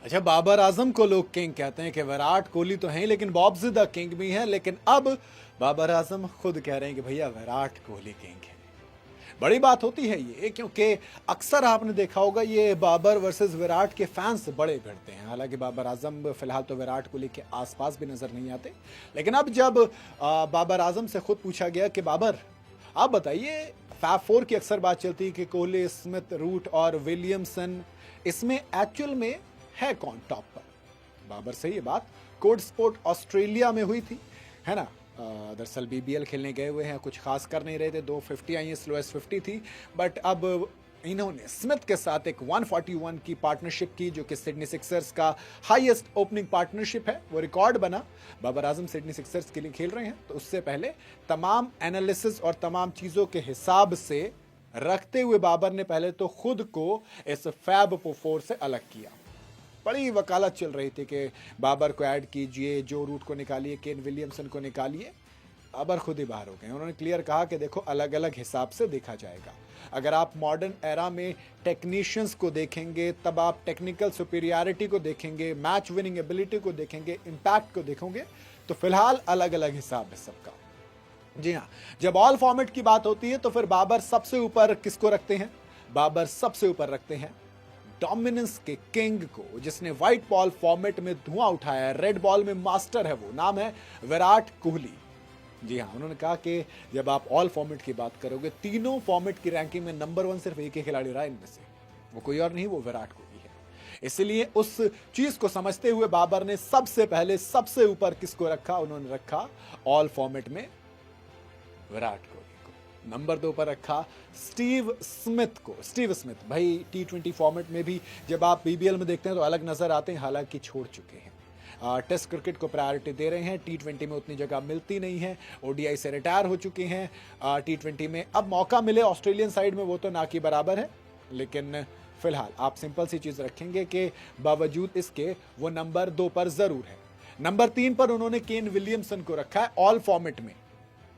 अच्छा, बाबर आजम को लोग किंग कहते हैं कि विराट कोहली तो हैं लेकिन बॉब्स द किंग भी हैं, लेकिन अब बाबर आजम खुद कह रहे हैं कि भैया विराट कोहली किंग है। बड़ी बात होती है ये, क्योंकि अक्सर आपने देखा होगा ये बाबर वर्सेस विराट के फैंस बड़े भिड़ते हैं। हालांकि बाबर आजम फिलहाल तो विराट कोहली के आसपास भी नजर नहीं आते, लेकिन अब जब बाबर आजम से खुद पूछा गया कि बाबर आप बताइए, फैब फोर की अक्सर बात चलती है कि कोहली, स्मिथ, रूट और विलियमसन, इसमें एक्चुअल में है कौन टॉप पर? बाबर से ये बात कोड स्पोर्ट ऑस्ट्रेलिया में हुई थी, है ना। दरअसल बीबीएल खेलने गए हुए हैं, कुछ खास कर नहीं रहे थे, 250 आई, स्लोएस्ट 50 थी, बट अब इन्होंने स्मिथ के साथ एक 141 की पार्टनरशिप की, जो कि सिडनी सिक्सर्स का हाईएस्ट ओपनिंग पार्टनरशिप है, वो रिकॉर्ड बना। बाबर आजम सिडनी सिक्सर्स के लिए खेल रहे हैं, तो उससे पहले तमाम एनालिसिस और तमाम चीजों के हिसाब से रखते हुए बाबर ने पहले तो खुद को इस फैब फोर से अलग किया। बड़ी वकालत चल रही थी कि बाबर को ऐड कीजिए, जो रूट को निकालिए, केन विलियमसन को निकालिए। बाबर खुद ही बाहर हो गए। उन्होंने क्लियर कहा कि देखो, अलग अलग हिसाब से देखा जाएगा। अगर आप मॉडर्न एरा में टेक्नीशियंस को देखेंगे, तब आप टेक्निकल सुपीरियरिटी को देखेंगे, मैच विनिंग एबिलिटी को देखेंगे, इंपैक्ट को देखोगे, तो फिलहाल अलग अलग हिसाब है सबका। जी हाँ, जब ऑल फॉर्मेट की बात होती है तो फिर बाबर सबसे ऊपर किसको रखते हैं? बाबर सबसे ऊपर रखते हैं डोमिनेंस के किंग को, जिसने व्हाइट बॉल फॉर्मेट में धुआं उठाया है, रेड बॉल में मास्टर है, वो नाम है विराट कोहली। जी हाँ, उन्होंने कहा कि जब आप ऑल फॉर्मेट की बात करोगे, तीनों फॉर्मेट की रैंकिंग में नंबर 1 सिर्फ एक ही खिलाड़ी रहा इनमें से, वो कोई और नहीं, वो विराट कोहली है। इसलिए उस चीज को समझते हुए बाबर ने सबसे पहले सबसे ऊपर किसको रखा? उन्होंने रखा ऑल फॉर्मेट में विराट कोहली को। नंबर 2 पर रखा स्टीव स्मिथ को। स्टीव स्मिथ भाई T20 फॉर्मेट में भी जब आप बीबीएल में देखते हैं तो अलग नजर आते हैं, हालांकि छोड़ चुके हैं। टेस्ट क्रिकेट को प्रायोरिटी दे रहे हैं, T20 में उतनी जगह मिलती नहीं है, ओडीआई से रिटायर हो चुके हैं। T20 में अब मौका मिले ऑस्ट्रेलियन साइड में, वो तो ना की बराबर है, लेकिन फिलहाल आप सिंपल सी चीज रखेंगे कि बावजूद इसके वो नंबर 2 पर जरूर है। नंबर 3 पर उन्होंने केन विलियमसन को रखा है ऑल फॉर्मेट में।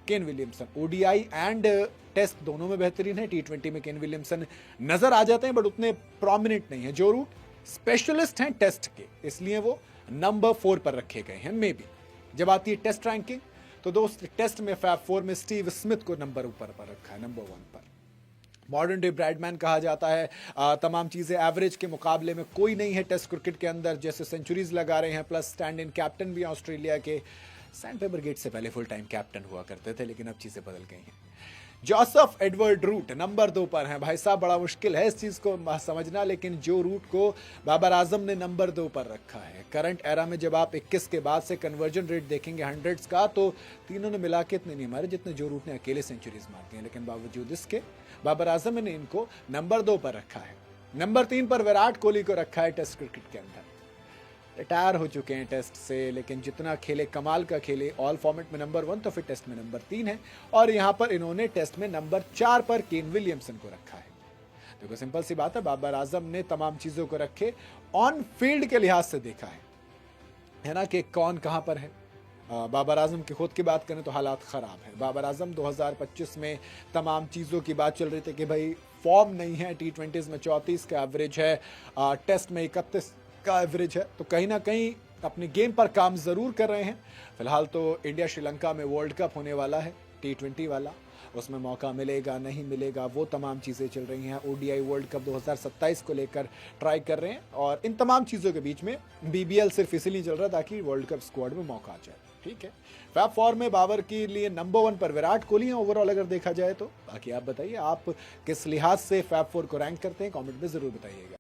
Kane Williamson ODI and test दोनों में बेहतरीन है। T20 में केन विलियमसन नजर आ जाते हैं, बट उतने प्रोमिनेंट नहीं है। जो रूट स्पेशलिस्ट हैं टेस्ट के, इसलिए वो नंबर 4 पर रखे गए हैं। मे बी जब आती है टेस्ट रैंकिंग, तो दोस्त टेस्ट में फैब 4 में स्टीव स्मिथ को नंबर ऊपर पर रखा है, नंबर 1 पर। मॉडर्न डे ब्रैडमैन कहा जाता है। तमाम चीजें एवरेज के मुकाबले में कोई नहीं है टेस्ट क्रिकेट के अंदर, जैसे सेंचुरीज लगा रहे हैं, प्लस स्टैंड इन कैप्टन भी ऑस्ट्रेलिया के। सैंडपेपर गेट से पहले फुल टाइम कैप्टन हुआ करते थे, लेकिन अब चीजें बदल गई हैं। जोसेफ एडवर्ड रूट नंबर 2 पर हैं। भाई साहब, बड़ा मुश्किल है इस चीज को समझना, लेकिन जो रूट को बाबर आजम ने नंबर 2 पर रखा है। करंट एरा में जब आप 21 के बाद से कन्वर्जन रेट देखेंगे हंड्रेड्स का, तो तीनों ने मिला के इतने नहीं मारे जितने जो रूट ने अकेले सेंचुरीज मारती हैं, लेकिन बावजूद इसके बाबर आजम ने इनको नंबर 2 पर रखा है। नंबर 3 पर विराट कोहली को रखा है टेस्ट क्रिकेट के अंदर। रिटायर हो चुके हैं टेस्ट से, लेकिन जितना खेले कमाल का खेले। ऑल फॉर्मेट में नंबर 1, तो फिर टेस्ट में नंबर 3 है। और यहां पर इन्होंने टेस्ट में नंबर 4 पर केन विलियमसन को रखा है। देखो, सिंपल सी बात है, बाबर आजम ने तमाम चीजों को रखे ऑन फील्ड के लिहाज से देखा है ना, कि कौन कहां पर है। बाबर आजम की खुद की बात करें तो हालात खराब है। बाबर आजम 2025 में तमाम चीज़ों की बात चल रही थी कि भाई फॉर्म नहीं है, T20s में 34 का एवरेज है, टेस्ट में 31 का एवरेज है, तो कहीं ना कहीं अपने गेम पर काम जरूर कर रहे हैं। फिलहाल तो इंडिया श्रीलंका में वर्ल्ड कप होने वाला है, T20 वाला, उसमें मौका मिलेगा नहीं मिलेगा, वो तमाम चीज़ें चल रही हैं। ओडीआई वर्ल्ड कप 2027 को लेकर ट्राई कर रहे हैं, और इन तमाम चीज़ों के बीच में बीबीएल सिर्फ इसीलिए चल रहा था कि वर्ल्ड कप स्क्वाड में मौका आ जाए। ठीक है, फैब फोर में बाबर के लिए नंबर 1 पर विराट कोहली है ओवरऑल अगर देखा जाए तो। बाकी आप बताइए, आप किस लिहाज से फैब 4 को रैंक करते हैं, कमेंट में जरूर बताइएगा।